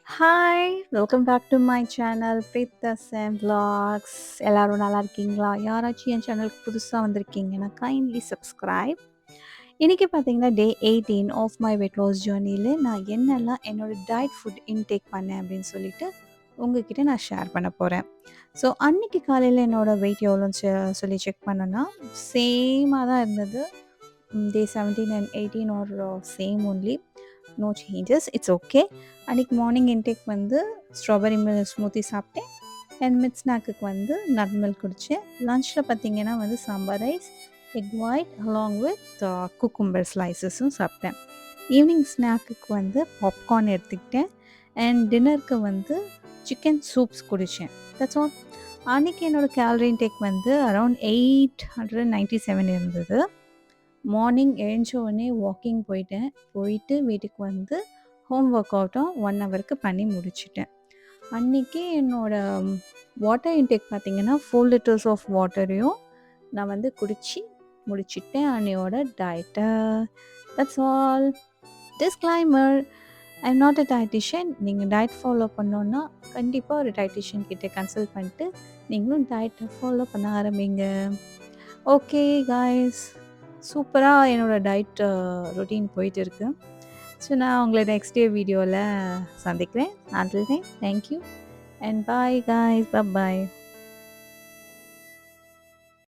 Hi! Welcome back to my channel Preetha's and vlogs. எல்லாரும் நல்லா இருக்கீங்களா? யாராச்சும் என் சேனலுக்கு புதுசா வந்திருக்கீங்கன்னா, கைண்ட்லி சப்ஸ்கிரைப். இன்னைக்கு பார்த்தீங்கன்னா, டே 18 ஆஃப் மை வெயிட் லாஸ் ஜர்னில நான் என்னெல்லாம் என்னோட டயட் ஃபுட் இன்டேக் பண்ணேன் அப்படின்னு சொல்லிட்டு, உங்ககிட்ட நான் ஷேர் பண்ண போறேன். ஸோ, அன்னைக்கு காலையில என்னோட வெயிட் எவ்வளோன்னு சொல்லி செக் பண்ணேன்னா, சேமா தான் இருந்தது. Day 17 and 18 are same only. No changes. It's okay. அன்றைக்கி மார்னிங் இன்டேக் வந்து ஸ்ட்ராபெரி ஸ்மூத்தி சாப்பிட்டேன். அண்ட் மிட் ஸ்நாக்குக்கு வந்து நட் மில்க் குடித்தேன். லன்ச்சில் பார்த்தீங்கன்னா வந்து sambar rice, egg white along with cucumber ஸ்லைசஸும் சாப்பிட்டேன். ஈவினிங் ஸ்நாக்குக்கு வந்து பாப்கார்ன் எடுத்துக்கிட்டேன். அண்ட் டின்னருக்கு வந்து சிக்கன் சூப்ஸ் குடித்தேன். That's all. அன்றைக்கி என்னோடய கேலரி இன்டேக் வந்து அரௌண்ட் 897 இருந்தது. மார்னிங் எழுந்த உடனே வாக்கிங் போயிட்டேன். போயிட்டு வீட்டுக்கு வந்து ஹோம் ஒர்க் அவுட்டும் 1 ஹவருக்கு பண்ணி முடிச்சுட்டேன். அன்றைக்கி என்னோடய வாட்டர் இன்டேக் பார்த்திங்கன்னா 4 லிட்டர்ஸ் ஆஃப் வாட்டரையும் நான் வந்து குடித்து முடிச்சிட்டேன் அன்னையோட டயட்டை. That's all. Disclaimer, I am not a dietitian. நீங்கள் டயட் ஃபாலோ பண்ணோன்னா கண்டிப்பாக ஒரு டயட்டிஷியன் கிட்டே கன்சல்ட் பண்ணிட்டு நீங்களும் டயட்டை ஃபாலோ பண்ண ஆரம்பிங்க. ஓகே காய்ஸ், சூப்பராக என்னோடய டயட் ரொட்டீன் போயிட்டு இருக்கு. ஸோ நான் உங்களை நெக்ஸ்ட் டே வீடியோவில் சந்திக்கிறேன். அதில் thank you and bye guys. Bye.